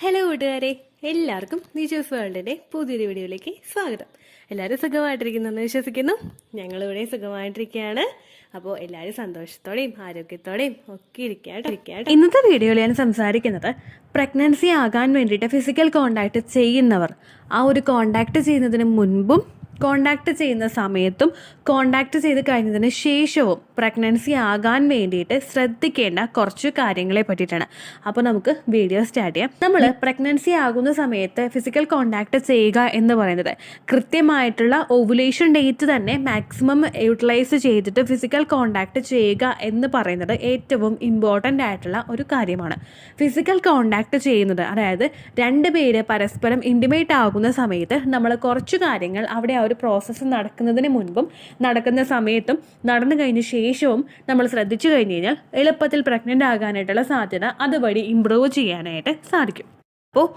Hello കൂട്ടുകാരെ, എല്ലാവർക്കും നിജോസ് വേൾഡിൻ്റെ പുതിയൊരു വീഡിയോയിലേക്ക് സ്വാഗതം. എല്ലാവരും സുഖമായിട്ടിരിക്കുന്നെന്ന് വിശ്വസിക്കുന്നു. ഞങ്ങളിവിടെ സുഖമായിട്ടിരിക്കുകയാണ്. അപ്പോൾ എല്ലാവരും സന്തോഷത്തോടെയും ആരോഗ്യത്തോടെയും ഒക്കെ ഇരിക്കട്ടെ. ഇന്നത്തെ വീഡിയോയിൽ ഞാൻ സംസാരിക്കുന്നത് പ്രഗ്നൻസി ആകാൻ വേണ്ടിയിട്ട് ഫിസിക്കൽ കോണ്ടാക്ട് ചെയ്യുന്നവർ ആ ഒരു കോണ്ടാക്ട് ചെയ്യുന്നതിന് മുൻപും കോണ്ടാക്ട് ചെയ്യുന്ന സമയത്തും കോണ്ടാക്ട് ചെയ്ത് കഴിഞ്ഞതിന് ശേഷവും പ്രഗ്നൻസി ആകാൻ വേണ്ടിയിട്ട് ശ്രദ്ധിക്കേണ്ട കുറച്ച് കാര്യങ്ങളെ പറ്റിയിട്ടാണ്. അപ്പോൾ നമുക്ക് വീഡിയോ സ്റ്റാർട്ട് ചെയ്യാം. നമ്മൾ പ്രഗ്നൻസി ആകുന്ന സമയത്ത് ഫിസിക്കൽ കോണ്ടാക്ട് ചെയ്യുക എന്ന് പറയുന്നത് കൃത്യമായിട്ടുള്ള ഓവുലേഷൻ ഡേറ്റ് തന്നെ മാക്സിമം യൂട്ടിലൈസ് ചെയ്തിട്ട് ഫിസിക്കൽ കോണ്ടാക്ട് ചെയ്യുക എന്ന് പറയുന്നത് ഏറ്റവും ഇമ്പോർട്ടൻ്റ് ആയിട്ടുള്ള ഒരു കാര്യമാണ്. ഫിസിക്കൽ കോണ്ടാക്ട് ചെയ്യുന്നത്, അതായത് രണ്ടുപേര് പരസ്പരം ഇൻറ്റിമേറ്റ് ആകുന്ന സമയത്ത് നമ്മൾ കുറച്ച് കാര്യങ്ങൾ അവിടെ ആ ഒരു പ്രോസസ്സ് നടക്കുന്നതിന് മുൻപും നടക്കുന്ന സമയത്തും നടന്നു കഴിഞ്ഞ ശേഷവും നമ്മൾ ശ്രദ്ധിച്ചു കഴിഞ്ഞ് കഴിഞ്ഞാൽ എളുപ്പത്തിൽ പ്രഗ്നൻ്റ് ആകാനായിട്ടുള്ള സാധ്യത അതുവഴി ഇമ്പ്രൂവ് ചെയ്യാനായിട്ട് സാധിക്കും. അപ്പോൾ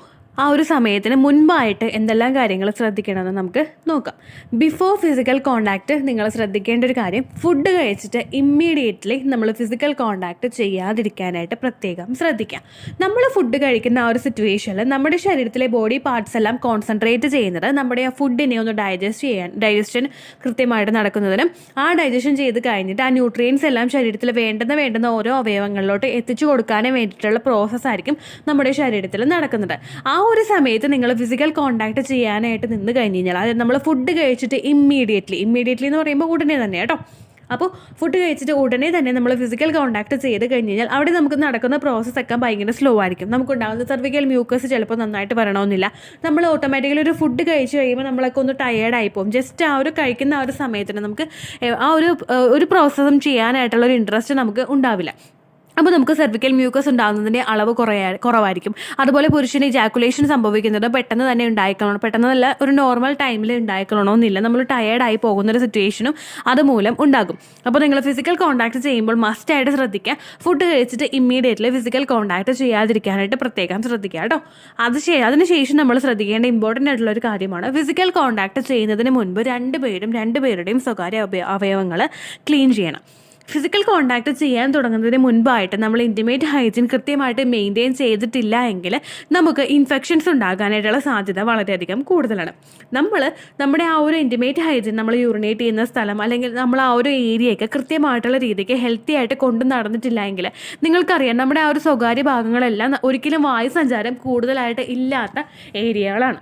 ആ ഒരു സമയത്തിന് മുൻപായിട്ട് എന്തെല്ലാം കാര്യങ്ങൾ ശ്രദ്ധിക്കണമെന്ന് നമുക്ക് നോക്കാം. ബിഫോർ ഫിസിക്കൽ കോണ്ടാക്ട് നിങ്ങൾ ശ്രദ്ധിക്കേണ്ട ഒരു കാര്യം, ഫുഡ് കഴിച്ചിട്ട് ഇമ്മീഡിയറ്റ്ലി നമ്മൾ ഫിസിക്കൽ കോണ്ടാക്ട് ചെയ്യാതിരിക്കാനായിട്ട് പ്രത്യേകം ശ്രദ്ധിക്കാം. നമ്മൾ ഫുഡ് കഴിക്കുന്ന ആ ഒരു സിറ്റുവേഷനിൽ നമ്മുടെ ശരീരത്തിലെ ബോഡി പാർട്സ് എല്ലാം കോൺസെൻട്രേറ്റ് ചെയ്യുന്നത് നമ്മുടെ ആ ഫുഡിനെ ഒന്ന് ഡൈജഷൻ കൃത്യമായിട്ട് നടക്കുന്നതിനും ആ ഡൈജഷൻ ചെയ്ത് കഴിഞ്ഞിട്ട് ആ ന്യൂട്രിയൻസ് എല്ലാം ശരീരത്തിൽ വേണ്ടുന്ന ഓരോ അവയവങ്ങളിലോട്ട് എത്തിച്ചു കൊടുക്കാനും വേണ്ടിയിട്ടുള്ള പ്രോസസ്സായിരിക്കും നമ്മുടെ ശരീരത്തിൽ നടക്കുന്നത്. ആ ഒരു സമയത്ത് നിങ്ങൾ ഫിസിക്കൽ കോണ്ടാക്ട് ചെയ്യാനായിട്ട് നിന്ന് കഴിഞ്ഞ് കഴിഞ്ഞാൽ, അതായത് നമ്മൾ ഫുഡ് കഴിച്ചിട്ട് ഇമ്മീഡിയറ്റ്ലി എന്ന് പറയുമ്പോൾ ഉടനെ തന്നെ കേട്ടോ. അപ്പോൾ ഫുഡ് കഴിച്ചിട്ട് ഉടനെ തന്നെ നമ്മൾ ഫിസിക്കൽ കോണ്ടാക്ട് ചെയ്ത് കഴിഞ്ഞ് കഴിഞ്ഞാൽ അവിടെ നമുക്ക് നടക്കുന്ന പ്രോസസ്സൊക്കെ ഭയങ്കര സ്ലോ ആയിരിക്കും. നമുക്കുണ്ടാകുന്ന സർവിക്കൽ മ്യൂക്കസ് ചിലപ്പോൾ നന്നായിട്ട് വരണമെന്നില്ല. നമ്മൾ ഓട്ടോമാറ്റിക്കലി ഒരു ഫുഡ് കഴിച്ച് കഴിയുമ്പോൾ നമ്മളൊക്കെ ഒന്ന് ടയേർഡായി പോകും. ജസ്റ്റ് ആ ഒരു കഴിക്കുന്ന ആ ഒരു സമയത്തിന് നമുക്ക് ആ ഒരു പ്രോസസ്സും ചെയ്യാനായിട്ടുള്ള ഒരു ഇൻട്രസ്റ്റ് നമുക്ക് ഉണ്ടാവില്ല. അപ്പോൾ നമുക്ക് സെർവിക്കൽ മ്യൂക്കസ് ഉണ്ടാകുന്നതിൻ്റെ അളവ് കുറവായിരിക്കും. അതുപോലെ പുരുഷന് ഇജാക്കുലേഷൻ സംഭവിക്കുന്നത് പെട്ടെന്ന് തന്നെ ഉണ്ടായിക്കൊള്ളണം, പെട്ടെന്നല്ല ഒരു നോർമൽ ടൈമിൽ ഉണ്ടായിക്കൊള്ളണമെന്നില്ല. നമ്മൾ ടയേർഡായി പോകുന്നൊരു സിറ്റുവേഷനും അതുമൂലം ഉണ്ടാകും. അപ്പോൾ നിങ്ങൾ ഫിസിക്കൽ കോണ്ടാക്ട് ചെയ്യുമ്പോൾ മസ്റ്റായിട്ട് ശ്രദ്ധിക്കുക, ഫുഡ് കഴിച്ചിട്ട് ഇമ്മീഡിയറ്റ്ലി ഫിസിക്കൽ കോണ്ടാക്ട് ചെയ്യാതിരിക്കാനായിട്ട് പ്രത്യേകം ശ്രദ്ധിക്കുക കേട്ടോ. അതിനുശേഷം നമ്മൾ ശ്രദ്ധിക്കേണ്ട ഇമ്പോർട്ടൻ്റ് ആയിട്ടുള്ള ഒരു കാര്യമാണ്, ഫിസിക്കൽ കോണ്ടാക്ട് ചെയ്യുന്നതിന് മുൻപ് രണ്ടുപേരുടെയും സ്വകാര്യ അവയവങ്ങൾ ക്ലീൻ ചെയ്യണം. ഫിസിക്കൽ കോണ്ടാക്ട് ചെയ്യാൻ തുടങ്ങുന്നതിന് മുൻപായിട്ട് നമ്മൾ ഇൻറ്റിമേറ്റ് ഹൈജീൻ കൃത്യമായിട്ട് മെയിൻറ്റെയിൻ ചെയ്തിട്ടില്ല എങ്കിൽ നമുക്ക് ഇൻഫെക്ഷൻസ് ഉണ്ടാകാനായിട്ടുള്ള സാധ്യത വളരെയധികം കൂടുതലാണ്. നമ്മുടെ ആ ഒരു ഇൻറ്റിമേറ്റ് ഹൈജീൻ, നമ്മൾ യൂറിനേറ്റ് ചെയ്യുന്ന സ്ഥലം അല്ലെങ്കിൽ നമ്മൾ ആ ഒരു ഏരിയയൊക്കെ കൃത്യമായിട്ടുള്ള രീതിക്ക് ഹെൽത്തി ആയിട്ട് കൊണ്ടു നടന്നിട്ടില്ല എങ്കിൽ നിങ്ങൾക്കറിയാം നമ്മുടെ ആ ഒരു സ്വകാര്യ ഭാഗങ്ങളെല്ലാം ഒരിക്കലും വായു സഞ്ചാരം കൂടുതലായിട്ട് ഇല്ലാത്ത ഏരിയകളാണ്.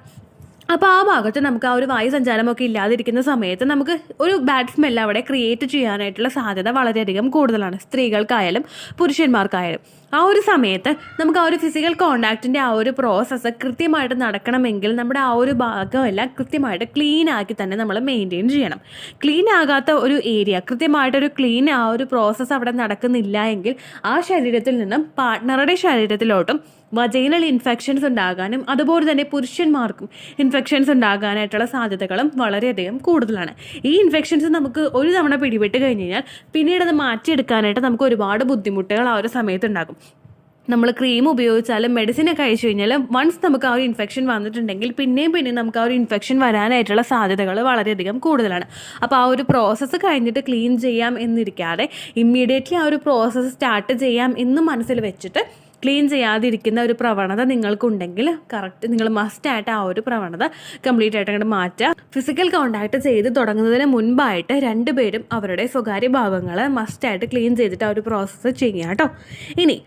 അപ്പോൾ ആ ഭാഗത്ത് നമുക്ക് ആ ഒരു വായു സഞ്ചാരമൊക്കെ ഇല്ലാതിരിക്കുന്ന സമയത്ത് നമുക്ക് ഒരു ബാഡ് സ്മെല്ല് അവിടെ ക്രിയേറ്റ് ചെയ്യാനായിട്ടുള്ള സാധ്യത വളരെയധികം കൂടുതലാണ്, സ്ത്രീകൾക്കായാലും പുരുഷന്മാർക്കായാലും. ആ ഒരു സമയത്ത് നമുക്ക് ആ ഒരു ഫിസിക്കൽ കോണ്ടാക്റ്റിൻ്റെ ആ ഒരു പ്രോസസ്സ് കൃത്യമായിട്ട് നടക്കണമെങ്കിൽ നമ്മുടെ ആ ഒരു ഭാഗമെല്ലാം കൃത്യമായിട്ട് ക്ലീൻ ആക്കി തന്നെ നമ്മൾ മെയിൻറ്റെയിൻ ചെയ്യണം. ക്ലീൻ ആകാത്ത ഒരു ഏരിയ, കൃത്യമായിട്ടൊരു ക്ലീൻ ആ ഒരു പ്രോസസ്സ് അവിടെ നടക്കുന്നില്ല എങ്കിൽ ആ ശരീരത്തിൽ നിന്നും പാർട്ട്ണറുടെ ശരീരത്തിലോട്ടും വജൈനൽ ഇൻഫെക്ഷൻസ് ഉണ്ടാകാനും അതുപോലെ തന്നെ പുരുഷന്മാർക്കും ഇൻഫെക്ഷൻസ് ഉണ്ടാകാനായിട്ടുള്ള സാധ്യതകളും വളരെയധികം കൂടുതലാണ്. ഈ ഇൻഫെക്ഷൻസ് നമുക്ക് ഒരു തവണ പിടിപെട്ട് കഴിഞ്ഞ് കഴിഞ്ഞാൽ പിന്നീട് അത് മാറ്റിയെടുക്കാനായിട്ട് നമുക്ക് ഒരുപാട് ബുദ്ധിമുട്ടുകൾ ആ ഒരു സമയത്ത് ഉണ്ടാകും. നമ്മൾ ക്രീം ഉപയോഗിച്ചാലും മെഡിസിനൊക്കെ കഴിച്ചു കഴിഞ്ഞാലും വൺസ് നമുക്ക് ആ ഒരു ഇൻഫെക്ഷൻ വന്നിട്ടുണ്ടെങ്കിൽ പിന്നെയും നമുക്ക് ആ ഒരു ഇൻഫെക്ഷൻ വരാനായിട്ടുള്ള സാധ്യതകൾ വളരെയധികം കൂടുതലാണ്. അപ്പോൾ ആ ഒരു പ്രോസസ്സ് കഴിഞ്ഞിട്ട് ക്ലീൻ ചെയ്യാം എന്നിരിക്കാതെ ഇമ്മീഡിയറ്റ്ലി ആ ഒരു പ്രോസസ്സ് സ്റ്റാർട്ട് ചെയ്യാം എന്ന് മനസ്സിൽ വെച്ചിട്ട് ക്ലീൻ ചെയ്യാതിരിക്കുന്ന ഒരു പ്രവണത നിങ്ങൾക്കുണ്ടെങ്കിൽ കറക്റ്റ് നിങ്ങൾ മസ്റ്റായിട്ട് ആ ഒരു പ്രവണത കംപ്ലീറ്റ് ആയിട്ട് അങ്ങോട്ട് മാറ്റുക. ഫിസിക്കൽ കോണ്ടാക്ട് ചെയ്ത് തുടങ്ങുന്നതിന് മുൻപായിട്ട് രണ്ടുപേരും അവരുടെ സ്വകാര്യ ഭാഗങ്ങൾ മസ്റ്റായിട്ട് ക്ലീൻ ചെയ്തിട്ട് ആ ഒരു പ്രോസസ്സ് ചെയ്യുക കേട്ടോ. ഇനി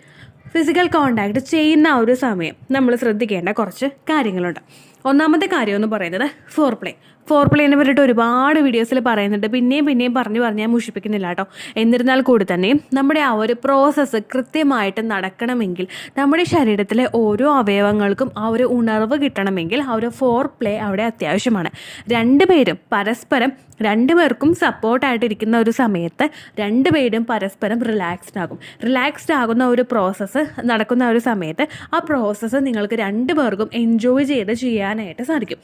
ഫിസിക്കൽ കോണ്ടാക്ട് ചെയ്യുന്ന ആ ഒരു സമയം നമ്മൾ ശ്രദ്ധിക്കേണ്ട കുറച്ച് കാര്യങ്ങളുണ്ട്. ഒന്നാമത്തെ കാര്യം എന്ന് പറയുന്നത് ഫോർപ്ലേനെ പറ്റിയിട്ട് ഒരുപാട് വീഡിയോസിൽ പറയുന്നുണ്ട്. പിന്നെയും പറഞ്ഞ് ഞാൻ മുഷിപ്പിക്കുന്നില്ല കേട്ടോ. എന്നിരുന്നാൽ കൂടി തന്നെയും നമ്മുടെ ആ ഒരു പ്രോസസ്സ് കൃത്യമായിട്ട് നടക്കണമെങ്കിൽ നമ്മുടെ ശരീരത്തിലെ ഓരോ അവയവങ്ങൾക്കും ആ ഒരു ഉണർവ് കിട്ടണമെങ്കിൽ ആ ഒരു ഫോർപ്ലേ അവിടെ അത്യാവശ്യമാണ്. രണ്ടുപേർക്കും സപ്പോർട്ടായിട്ടിരിക്കുന്ന ഒരു സമയത്ത് രണ്ടുപേരും പരസ്പരം റിലാക്സ്ഡ് ആകുന്ന ഒരു പ്രോസസ്സ് നടക്കുന്ന ഒരു സമയത്ത് ആ പ്രോസസ്സ് നിങ്ങൾക്ക് രണ്ടുപേർക്കും എൻജോയ് ചെയ്ത് ചെയ്യാനായിട്ട് സാധിക്കും.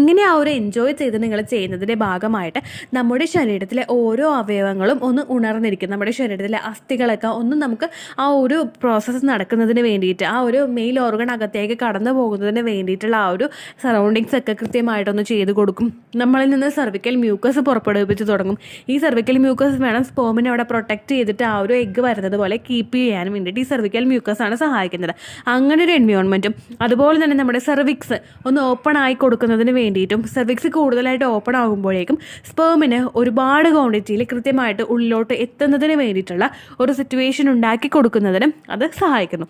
ഇങ്ങനെ ആ ഒരു എൻജോയ് ചെയ്ത് നിങ്ങൾ ചെയ്യുന്നതിൻ്റെ ഭാഗമായിട്ട് നമ്മുടെ ശരീരത്തിലെ ഓരോ അവയവങ്ങളും ഒന്ന് ഉണർന്നിരിക്കും. നമ്മുടെ ശരീരത്തിലെ അസ്ഥികളൊക്കെ ഒന്ന് നമുക്ക് ആ ഒരു പ്രോസസ്സ് നടക്കുന്നതിന് വേണ്ടിയിട്ട്, ആ ഒരു മെയിൽ ഓർഗൺ അകത്തേക്ക് കടന്നു പോകുന്നതിന് വേണ്ടിയിട്ടുള്ള ആ ഒരു സറൗണ്ടിങ്സ് ഒക്കെ കൃത്യമായിട്ടൊന്ന് ചെയ്ത് കൊടുക്കും. നമ്മളിൽ നിന്ന് സെർവിക്കൽ മ്യൂക്കസ് പുറപ്പെടുവിപ്പിച്ച് തുടങ്ങും. ഈ സെർവിക്കൽ മ്യൂക്കസ് വേണം സ്പേമിനെ അവിടെ പ്രൊട്ടക്റ്റ് ചെയ്തിട്ട് ആ ഒരു എഗ്ഗ് വരുന്നത് പോലെ കീപ്പ് ചെയ്യാനും വേണ്ടിയിട്ട് ഈ സെർവിക്കൽ മ്യൂക്കസ് ആണ് സഹായിക്കുന്നത്. അങ്ങനെ ഒരു എൻവയോൺമെൻറ്റും അതുപോലെ തന്നെ നമ്മുടെ സെർവിക്സ് ഒന്ന് ഓപ്പൺ ആയി കൊടുക്കുന്നതിന് വേണ്ടിയിട്ടും, സെർവിക്സ് കൂടുതലായിട്ട് ഓപ്പൺ ആകുമ്പോഴേക്കും സ്പേമിന് ഒരുപാട് ക്വാണ്ടിറ്റിയിൽ കൃത്യമായിട്ട് ഉള്ളിലോട്ട് എത്തുന്നതിന് വേണ്ടിയിട്ടുള്ള ഒരു സിറ്റുവേഷൻ ഉണ്ടാക്കി കൊടുക്കുന്നതിനും അത് സഹായിക്കുന്നു.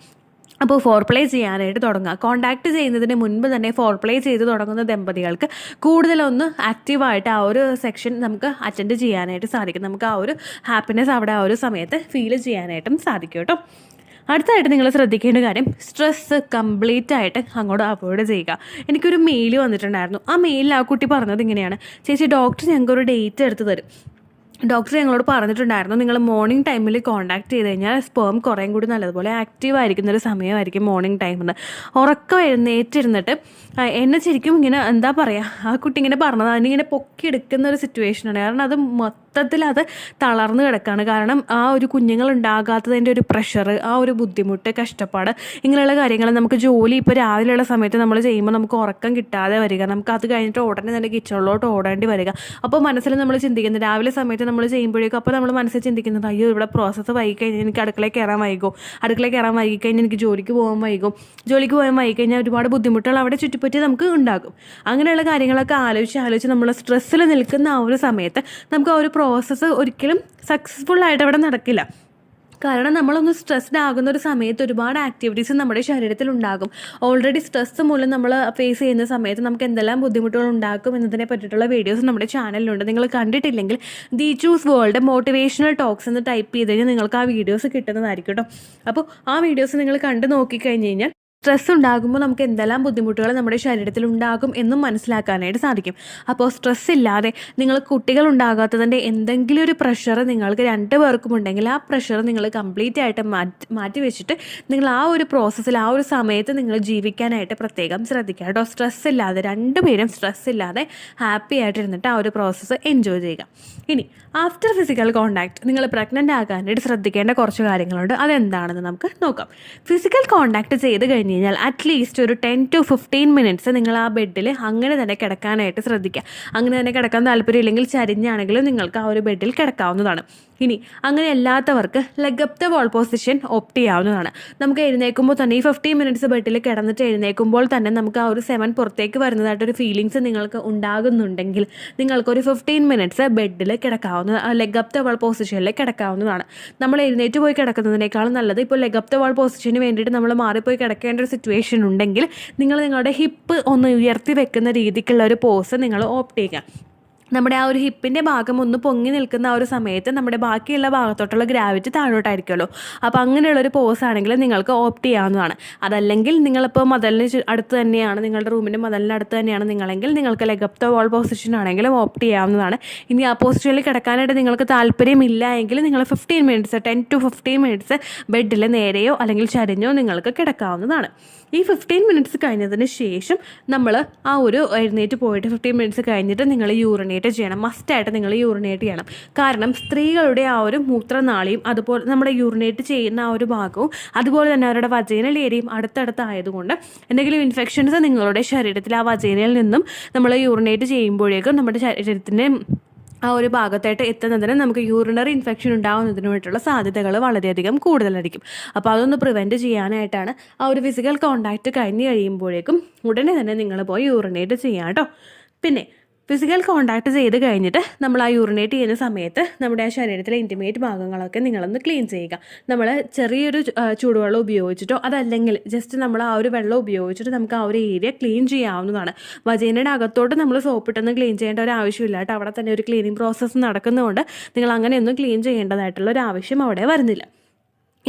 അപ്പോൾ ഫോർപ്ലേ ചെയ്യാനായിട്ട് തുടങ്ങുക. കോൺടാക്ട് ചെയ്യുന്നതിന് മുൻപ് തന്നെ ഫോർപ്ലേ ചെയ്ത് തുടങ്ങുന്ന ദമ്പതികൾക്ക് കൂടുതലൊന്ന് ആക്റ്റീവായിട്ട് ആ ഒരു സെക്ഷൻ നമുക്ക് അറ്റൻഡ് ചെയ്യാനായിട്ട് സാധിക്കും. നമുക്ക് ആ ഒരു ഹാപ്പിനെസ് അവിടെ ആ ഒരു സമയത്ത് ഫീൽ ചെയ്യാനായിട്ടും സാധിക്കും കേട്ടോ. അടുത്തായിട്ട് നിങ്ങൾ ശ്രദ്ധിക്കേണ്ട കാര്യം, സ്ട്രെസ്സ് കംപ്ലീറ്റ് ആയിട്ട് അങ്ങോട്ട് അവോയ്ഡ് ചെയ്യുക. എനിക്കൊരു മെയിൽ വന്നിട്ടുണ്ടായിരുന്നു. ആ മെയിലിൽ ആ കുട്ടി പറഞ്ഞത് ഇങ്ങനെയാണ്: ചേച്ചി, ഡോക്ടർ ഞങ്ങൾക്കൊരു ഡേറ്റ് എടുത്ത് തരും. ഡോക്ടർ ഞങ്ങളോട് പറഞ്ഞിട്ടുണ്ടായിരുന്നു, നിങ്ങൾ മോർണിംഗ് ടൈമിൽ കോൺടാക്ട് ചെയ്ത് കഴിഞ്ഞാൽ സ്പേം കുറേയും കൂടി നല്ലതുപോലെ ആക്റ്റീവ് ആയിരിക്കുന്നൊരു സമയമായിരിക്കും മോർണിംഗ് ടൈമിൽ. ഉറക്കം എഴുന്നേറ്റിരുന്നിട്ട് എന്നെ ശരിക്കും ഇങ്ങനെ എന്താ പറയുക, ആ കുട്ടി ഇങ്ങനെ പറഞ്ഞത് അതിനിങ്ങനെ പൊക്കിയെടുക്കുന്ന ഒരു സിറ്റുവേഷനാണ്. കാരണം അത് മൊത്തത്തിൽ അത് തളർന്ന് കിടക്കുകയാണ്. കാരണം ആ ഒരു കുഞ്ഞുങ്ങൾ ഉണ്ടാകാത്തതിൻ്റെ ഒരു പ്രഷർ, ആ ഒരു ബുദ്ധിമുട്ട്, കഷ്ടപ്പാട്, ഇങ്ങനെയുള്ള കാര്യങ്ങൾ നമുക്ക് ജോലി ഇപ്പോൾ രാവിലെയുള്ള സമയത്ത് നമ്മൾ ചെയ്യുമ്പോൾ നമുക്ക് ഉറക്കം കിട്ടാതെ വരിക, നമുക്ക് അത് കഴിഞ്ഞിട്ട് ഉടനെ തന്നെ കിച്ചണിലോട്ട് ഓടേണ്ടി വരിക. അപ്പോൾ മനസ്സിൽ നമ്മൾ ചിന്തിക്കുന്നത്, രാവിലെ സമയത്ത് നമ്മൾ ചെയ്യുമ്പോഴേക്കും അപ്പോൾ നമ്മൾ മനസ്സിൽ ചിന്തിക്കുന്നത്, അയ്യോ ഇവിടെ പ്രോസസ്സ് വൈകിക്കഴിഞ്ഞാൽ എനിക്ക് അടുക്കളയിൽ കയറാൻ വൈകിക്കഴിഞ്ഞാൽ എനിക്ക് ജോലിക്ക് പോകാൻ വൈകിക്കഴിഞ്ഞാൽ ഒരുപാട് ബുദ്ധിമുട്ടുകൾ അവിടെ ചുറ്റിപ്പറ്റി നമുക്ക് ഉണ്ടാകും. അങ്ങനെയുള്ള കാര്യങ്ങളൊക്കെ ആലോചിച്ച് നമ്മൾ സ്ട്രെസ്സിൽ നിൽക്കുന്ന ആ ഒരു സമയത്ത് നമുക്ക് ആ ഒരു പ്രോസസ്സ് ഒരിക്കലും സക്സസ്ഫുള്ളായിട്ട് അവിടെ നടക്കില്ല. കാരണം നമ്മളൊന്ന് സ്ട്രെസ്ഡ് ആകുന്ന ഒരു സമയത്ത് ഒരുപാട് ആക്ടിവിറ്റീസ് നമ്മുടെ ശരീരത്തിൽ ഉണ്ടാകും. ഓൾറെഡി സ്ട്രെസ് മൂലം നമ്മൾ ഫേസ് ചെയ്യുന്ന സമയത്ത് നമുക്ക് എന്തെല്ലാം ബുദ്ധിമുട്ടുകൾ ഉണ്ടാക്കും എന്നതിനെ പറ്റിയിട്ടുള്ള വീഡിയോസ് നമ്മുടെ ചാനലിലുണ്ട്. നിങ്ങൾ കണ്ടിട്ടില്ലെങ്കിൽ the choose world motivational talks എന്ന് ടൈപ്പ് ചെയ്ത് കഴിഞ്ഞാൽ നിങ്ങൾക്ക് ആ വീഡിയോസ് കിട്ടുന്നതായിരിക്കും കേട്ടോ. അപ്പോൾ ആ വീഡിയോസ് നിങ്ങൾ കണ്ടു നോക്കിക്കഴിഞ്ഞ് കഴിഞ്ഞാൽ സ്ട്രെസ് ഉണ്ടാകുമ്പോൾ നമുക്ക് എന്തെല്ലാം ബുദ്ധിമുട്ടുകൾ നമ്മുടെ ശരീരത്തിൽ ഉണ്ടാകും എന്നും മനസ്സിലാക്കാനായിട്ട് സാധിക്കും. അപ്പോൾ സ്ട്രെസ് ഇല്ലാതെ നിങ്ങൾ കുട്ടികൾ ഉണ്ടാകാത്തതിൻ്റെ എന്തെങ്കിലും ഒരു പ്രഷർ നിങ്ങൾക്ക് രണ്ടു പേർക്കും ഉണ്ടെങ്കിൽ ആ പ്രഷർ നിങ്ങൾ കംപ്ലീറ്റ് ആയിട്ട് മാറ്റി വെച്ചിട്ട് നിങ്ങൾ ആ ഒരു പ്രോസസ്സിൽ ആ ഒരു സമയത്ത് നിങ്ങൾ ജീവിക്കാനായിട്ട് പ്രത്യേകം ശ്രദ്ധിക്കുക കേട്ടോ. സ്ട്രെസ് ഇല്ലാതെ, രണ്ടുപേരും സ്ട്രെസ് ഇല്ലാതെ ഹാപ്പി ആയിട്ടിരുന്നിട്ട് ആ ഒരു പ്രോസസ്സ് എൻജോയ് ചെയ്യുക. ഇനി ആഫ്റ്റർ ഫിസിക്കൽ കോണ്ടാക്ട് നിങ്ങൾ പ്രഗ്നൻ്റ് ആകാനായിട്ട് ശ്രദ്ധിക്കേണ്ട കുറച്ച് കാര്യങ്ങളുണ്ട്. അതെന്താണെന്ന് നമുക്ക് നോക്കാം. ഫിസിക്കൽ കോണ്ടാക്ട് ചെയ്ത് കഴിഞ്ഞാൽ അറ്റ്ലീസ്റ്റ് ഒരു 10 to 15 മിനിറ്റ്സ് നിങ്ങൾ ആ ബെഡിൽ അങ്ങനെ തന്നെ കിടക്കാനായിട്ട് ശ്രദ്ധിക്കുക. അങ്ങനെ തന്നെ കിടക്കാൻ താല്പര്യമില്ലെങ്കിൽ ചരിഞ്ഞാണെങ്കിലും നിങ്ങൾക്ക് ആ ഒരു ബെഡിൽ കിടക്കാവുന്നതാണ്. ഇനി അങ്ങനെ അല്ലാത്തവർക്ക് leg up the wall position opt ചെയ്യാവുന്നതാണ്. നമുക്ക് എഴുന്നേൽക്കുമ്പോൾ തന്നെ ഈ 15 മിനിറ്റ്സ് ബെഡിൽ കിടന്നിട്ട് എഴുന്നേൽക്കുമ്പോൾ തന്നെ നമുക്ക് ആ ഒരു 7 പുറത്തേക്ക് വരുന്നതായിട്ടൊരു ഫീലിങ്സ് നിങ്ങൾക്ക് ഉണ്ടാകുന്നുണ്ടെങ്കിൽ നിങ്ങൾക്കൊരു 15 മിനിറ്റ്സ് ബെഡിൽ ലെഗ് അപ്പ് ദ വാൾ പൊസിഷനിൽ കിടക്കാവുന്നതാണ്. നമ്മൾ എഴുന്നേറ്റ് പോയി കിടക്കുന്നതിനേക്കാളും നല്ലത് ഇപ്പോൾ ലെഗ് അപ്പ് ദ വാൾ പൊസിഷന് വേണ്ടിയിട്ട് നമ്മൾ മാറിപ്പോയി കിടക്കേണ്ട ഒരു സിറ്റുവേഷൻ ഉണ്ടെങ്കിൽ നിങ്ങൾ നിങ്ങളുടെ ഹിപ്പ് ഒന്ന് ഉയർത്തി വെക്കുന്ന രീതിക്കുള്ള ഒരു പോസ് നിങ്ങൾ ഓപ്റ്റ് ചെയ്യുക. നമ്മുടെ ആ ഒരു ഹിപ്പിൻ്റെ ഭാഗം ഒന്ന് പൊങ്ങി നിൽക്കുന്ന ആ ഒരു സമയത്ത് നമ്മുടെ ബാക്കിയുള്ള ഭാഗത്തോട്ടുള്ള ഗ്രാവിറ്റി താഴോട്ടായിരിക്കുമല്ലോ. അപ്പോൾ അങ്ങനെയുള്ളൊരു പോസ് ആണെങ്കിൽ നിങ്ങൾക്ക് ഓപ്റ്റ് ചെയ്യാവുന്നതാണ്. അതല്ലെങ്കിൽ നിങ്ങളിപ്പോൾ മതിലിന് അടുത്ത് തന്നെയാണ്, നിങ്ങളുടെ റൂമിൻ്റെ മതിലിന് അടുത്ത് തന്നെയാണ് നിങ്ങളെങ്കിൽ നിങ്ങൾക്ക് leg up the wall position ആണെങ്കിലും ഓപ്റ്റ് ചെയ്യാവുന്നതാണ്. ഇനി ആ പൊസിഷനിൽ കിടക്കാനായിട്ട് നിങ്ങൾക്ക് താല്പര്യമില്ല എങ്കിൽ നിങ്ങൾ 15 മിനിറ്റ്സ് 10 to 15 മിനിറ്റ്സ് ബെഡിൽ നേരെയോ അല്ലെങ്കിൽ ചരിഞ്ഞോ നിങ്ങൾക്ക് കിടക്കാവുന്നതാണ്. ഈ 15 മിനിറ്റ്സ് കഴിഞ്ഞതിന് ശേഷം നമ്മൾ ആ ഒരു എഴുന്നേറ്റ് പോയിട്ട് 15 മിനിറ്റ്സ് കഴിഞ്ഞിട്ട് നിങ്ങൾ യൂറിനേറ്റ് ചെയ്യണം. മസ്റ്റായിട്ട് നിങ്ങൾ യൂറിനേറ്റ് ചെയ്യണം. കാരണം സ്ത്രീകളുടെ ആ ഒരു മൂത്രനാളിയും അതുപോലെ നമ്മുടെ യൂറിനേറ്റ് ചെയ്യുന്ന ആ ഒരു ഭാഗവും അതുപോലെ തന്നെ അവരുടെ വജൈനൽ ഏരിയയും അടുത്തടുത്തായതുകൊണ്ട് എന്തെങ്കിലും ഇൻഫെക്ഷൻസ് നിങ്ങളുടെ ശരീരത്തിൽ ആ വജൈനയിൽ നിന്നും നമ്മൾ യൂറിനേറ്റ് ചെയ്യുമ്പോഴേക്കും നമ്മുടെ ശരീരത്തിൻ്റെ ആ ഒരു ഭാഗത്തായിട്ട് എത്തുന്നതിന് നമുക്ക് യൂറിനറി ഇൻഫെക്ഷൻ ഉണ്ടാകുന്നതിനായിട്ടുള്ള സാധ്യതകൾ വളരെയധികം കൂടുതലായിരിക്കും. അപ്പോൾ അതൊന്ന് പ്രിവെൻറ്റ് ചെയ്യാനായിട്ടാണ് ആ ഒരു ഫിസിക്കൽ കോണ്ടാക്റ്റ് കഴിഞ്ഞ് കഴിയുമ്പോഴേക്കും ഉടനെ തന്നെ നിങ്ങൾ പോയി യൂറിനേറ്റ് ചെയ്യാം കേട്ടോ. പിന്നെ ഫിസിക്കൽ കോണ്ടാക്ട് ചെയ്ത് കഴിഞ്ഞിട്ട് നമ്മൾ ആ യൂറിനേറ്റ് ചെയ്യുന്ന സമയത്ത് നമ്മുടെ ആ ശരീരത്തിലെ ഇൻറ്റിമേറ്റ് ഭാഗങ്ങളൊക്കെ നിങ്ങളൊന്ന് ക്ലീൻ ചെയ്യുക. നമ്മൾ ചെറിയൊരു ചൂടുവെള്ളം ഉപയോഗിച്ചിട്ടോ അതല്ലെങ്കിൽ ജസ്റ്റ് നമ്മൾ ആ ഒരു വെള്ളം ഉപയോഗിച്ചിട്ട് നമുക്ക് ആ ഒരു ഏരിയ ക്ലീൻ ചെയ്യാവുന്നതാണ്. വജൈനയുടെ അകത്തോട്ട് നമ്മൾ സോപ്പിട്ടൊന്നും ക്ലീൻ ചെയ്യേണ്ട ഒരു ആവശ്യമില്ല കേട്ടോ. അവിടെ തന്നെ ഒരു ക്ലീനിങ് പ്രോസസ്സ് നടക്കുന്നതുകൊണ്ട് നിങ്ങൾ അങ്ങനെയൊന്നും ക്ലീൻ ചെയ്യേണ്ടതായിട്ടുള്ള ഒരു ആവശ്യം അവിടെ വരുന്നില്ല.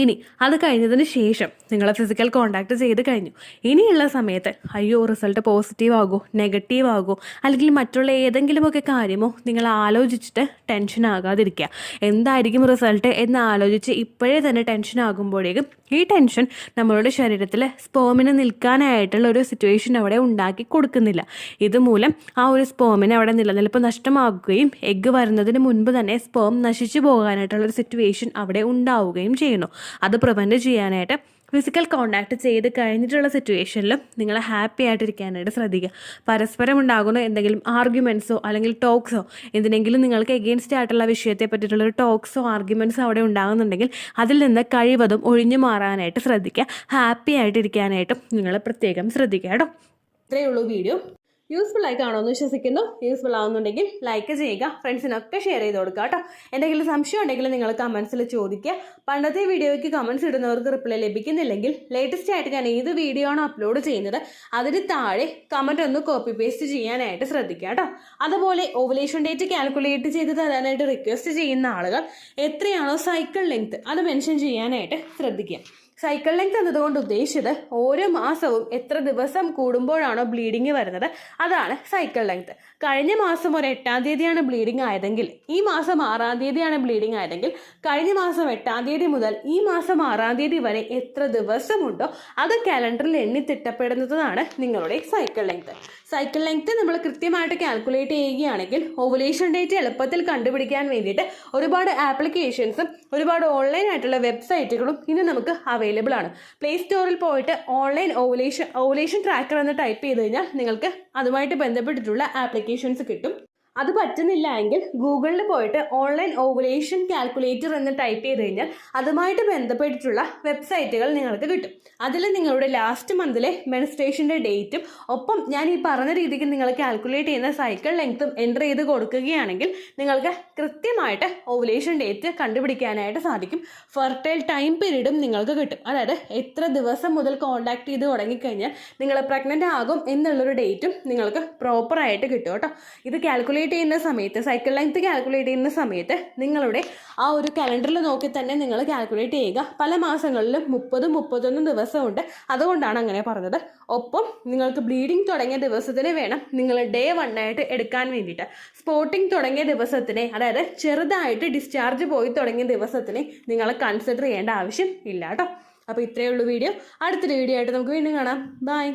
ഇനി അത് കഴിഞ്ഞതിന് ശേഷം നിങ്ങൾ ഫിസിക്കൽ കോണ്ടാക്ട് ചെയ്ത് കഴിഞ്ഞു. ഇനിയുള്ള സമയത്ത് അയ്യോ റിസൾട്ട് പോസിറ്റീവ് ആകുമോ നെഗറ്റീവ് ആകുമോ അല്ലെങ്കിൽ മറ്റുള്ള ഏതെങ്കിലുമൊക്കെ കാര്യമോ നിങ്ങൾ ആലോചിച്ചിട്ട് ടെൻഷൻ ആകാതിരിക്കുക. എന്തായിരിക്കും റിസൾട്ട് എന്ന് ആലോചിച്ച് ഇപ്പോഴേ തന്നെ ടെൻഷൻ ആകുമ്പോഴേക്കും ഈ ടെൻഷൻ നമ്മളുടെ ശരീരത്തിൽ സ്പേമിന് നിൽക്കാനായിട്ടുള്ള ഒരു സിറ്റുവേഷൻ അവിടെ ഉണ്ടാക്കി കൊടുക്കുന്നില്ല. ഇതുമൂലം ആ ഒരു സ്പേമിന് അവിടെ നിലനിൽപ്പ് നഷ്ടമാകുകയും എഗ്ഗ് വരുന്നതിന് മുൻപ് തന്നെ സ്പേം നശിച്ചു പോകാനായിട്ടുള്ള ഒരു സിറ്റുവേഷൻ അവിടെ ഉണ്ടാവുകയും ചെയ്യുന്നു. അത് പ്രിവെൻറ്റ് ചെയ്യാനായിട്ട് ഫിസിക്കൽ കോണ്ടാക്ട് ചെയ്ത് കഴിഞ്ഞിട്ടുള്ള സിറ്റുവേഷനിലും നിങ്ങൾ ഹാപ്പി ആയിട്ടിരിക്കാനായിട്ട് ശ്രദ്ധിക്കുക. പരസ്പരം ഉണ്ടാകുന്ന എന്തെങ്കിലും ആർഗ്യുമെൻറ്റ്സോ അല്ലെങ്കിൽ ടോക്സോ എന്തിനെങ്കിലും നിങ്ങൾക്ക് എഗെയിൻസ്റ്റ് ആയിട്ടുള്ള വിഷയത്തെ പറ്റിയിട്ടുള്ളൊരു ടോക്സോ ആർഗ്യുമെൻറ്റ്സോ അവിടെ ഉണ്ടാകുന്നുണ്ടെങ്കിൽ അതിൽ നിന്ന് കഴിവതും ഒഴിഞ്ഞു മാറാനായിട്ട് ശ്രദ്ധിക്കുക. ഹാപ്പി ആയിട്ടിരിക്കാനായിട്ടും നിങ്ങൾ പ്രത്യേകം ശ്രദ്ധിക്കുക കേട്ടോ. ഇത്രയേ ഉള്ളൂ വീഡിയോ. യൂസ്ഫുൾ ആയി കാണുമെന്ന് വിശ്വസിക്കുന്നു. യൂസ്ഫുൾ ആവുന്നുണ്ടെങ്കിൽ ലൈക്ക് ചെയ്യുക, ഫ്രണ്ട്സിനൊക്കെ ഷെയർ ചെയ്ത് കൊടുക്കുക കേട്ടോ. എന്തെങ്കിലും സംശയം ഉണ്ടെങ്കിൽ നിങ്ങൾ കമൻസിൽ ചോദിക്കുക. പണ്ടത്തെ വീഡിയോയ്ക്ക് കമൻസ് ഇടുന്നവർക്ക് റിപ്ലൈ ലഭിക്കുന്നില്ലെങ്കിൽ ലേറ്റസ്റ്റ് ആയിട്ട് ഞാൻ ഏത് വീഡിയോ ആണോ അപ്ലോഡ് ചെയ്യുന്നത് അതിന് താഴെ കമൻറ്റ് ഒന്ന് കോപ്പി പേസ്റ്റ് ചെയ്യാനായിട്ട് ശ്രദ്ധിക്കുക കേട്ടോ. അതുപോലെ ഓവുലേഷൻ ഡേറ്റ് കാൽക്കുലേറ്റ് ചെയ്ത് തരാനായിട്ട് റിക്വസ്റ്റ് ചെയ്യുന്ന ആളുകൾ എത്രയാണോ സൈക്കിൾ ലെങ്ത് അത് മെൻഷൻ ചെയ്യാനായിട്ട് ശ്രദ്ധിക്കുക. സൈക്കിൾ ലെങ്ത് എന്നതുകൊണ്ട് ഉദ്ദേശിച്ചത് ഓരോ മാസവും എത്ര ദിവസം കൂടുമ്പോഴാണോ ബ്ലീഡിങ് വരുന്നത് അതാണ് സൈക്കിൾ ലെങ്ത്. കഴിഞ്ഞ മാസം ഒരു 8-ാം തീയതിയാണ് ബ്ലീഡിങ് ആയതെങ്കിൽ ഈ മാസം 6-ാം തീയതിയാണ് ബ്ലീഡിങ് ആയതെങ്കിൽ കഴിഞ്ഞ മാസം 8-ാം തീയതി മുതൽ ഈ മാസം 6-ാം തീയതി വരെ എത്ര ദിവസമുണ്ടോ അത് കാലണ്ടറിൽ എണ്ണി തിട്ടപ്പെടുന്നതാണ് നിങ്ങളുടെ സൈക്കിൾ ലെങ്ത്. സൈക്കിൾ ലെങ്ത് നമ്മൾ കൃത്യമായിട്ട് കാൽക്കുലേറ്റ് ചെയ്യുകയാണെങ്കിൽ ഓവുലേഷൻ ഡേറ്റ് എളുപ്പത്തിൽ കണ്ടുപിടിക്കാൻ വേണ്ടിയിട്ട് ഒരുപാട് ആപ്ലിക്കേഷൻസും ഒരുപാട് ഓൺലൈൻ ആയിട്ടുള്ള വെബ്സൈറ്റുകളും ഇന്ന് നമുക്ക് അവൈലബിൾ ആണ്. പ്ലേ സ്റ്റോറിൽ പോയിട്ട് ഓൺലൈൻ ഓവുലേഷൻ ട്രാക്കർ എന്ന് ടൈപ്പ് ചെയ്ത് കഴിഞ്ഞാൽ നിങ്ങൾക്ക് അതുമായിട്ട് ബന്ധപ്പെട്ടിട്ടുള്ള ആപ്ലിക്കേഷൻസ് കിട്ടും. അത് പറ്റുന്നില്ല എങ്കിൽ ഗൂഗിളിൽ പോയിട്ട് ഓൺലൈൻ ഓവുലേഷൻ കാൽക്കുലേറ്റർ എന്ന് ടൈപ്പ് ചെയ്ത് കഴിഞ്ഞാൽ അതുമായിട്ട് ബന്ധപ്പെട്ടിട്ടുള്ള വെബ്സൈറ്റുകൾ നിങ്ങൾക്ക് കിട്ടും. അതിൽ നിങ്ങളുടെ ലാസ്റ്റ് മന്തിലെ മെൻസ്ട്രേഷൻ്റെ ഡേറ്റും ഒപ്പം ഞാൻ ഈ പറഞ്ഞ രീതിക്ക് നിങ്ങൾ കാൽക്കുലേറ്റ് ചെയ്യുന്ന സൈക്കിൾ ലെങ്ത്തും എൻ്റർ ചെയ്ത് കൊടുക്കുകയാണെങ്കിൽ നിങ്ങൾക്ക് കൃത്യമായിട്ട് ഓവുലേഷൻ ഡേറ്റ് കണ്ടുപിടിക്കാനായിട്ട് സാധിക്കും. ഫെർട്ടൈൽ ടൈം പീരീഡും നിങ്ങൾക്ക് കിട്ടും. അതായത് എത്ര ദിവസം മുതൽ കോണ്ടാക്ട് ചെയ്ത് തുടങ്ങിക്കഴിഞ്ഞാൽ നിങ്ങൾ പ്രഗ്നൻ്റ് ആകും എന്നുള്ളൊരു ഡേറ്റും നിങ്ങൾക്ക് പ്രോപ്പറായിട്ട് കിട്ടും കേട്ടോ. ഇത് കാൽക്കുലേറ്റ് ചെയ്യുന്ന സമയത്ത് സൈക്കിൾ ലെങ്ത് കാൽക്കുലേറ്റ് ചെയ്യുന്ന സമയത്ത് നിങ്ങളുടെ ആ ഒരു കലണ്ടറിൽ നോക്കി തന്നെ നിങ്ങൾ കാൽക്കുലേറ്റ് ചെയ്യുക. പല മാസങ്ങളിലും 30-31 ദിവസമുണ്ട്. അതുകൊണ്ടാണ് അങ്ങനെ പറഞ്ഞത്. ഒപ്പം നിങ്ങൾക്ക് ബ്ലീഡിങ് തുടങ്ങിയ ദിവസത്തിന് വേണം നിങ്ങൾ ഡേ 1 ആയിട്ട് എടുക്കാൻ വേണ്ടിയിട്ട്. സ്പോട്ടിങ് തുടങ്ങിയ ദിവസത്തിനെ അതായത് ചെറുതായിട്ട് ഡിസ്ചാർജ് പോയി തുടങ്ങിയ ദിവസത്തിനെ നിങ്ങൾ കൺസിഡർ ചെയ്യേണ്ട ആവശ്യം ഇല്ല കേട്ടോ. അപ്പോൾ ഇത്രയേ ഉള്ളൂ വീഡിയോ. അടുത്തൊരു വീഡിയോ ആയിട്ട് നമുക്ക് വീണ്ടും കാണാം. ബൈ.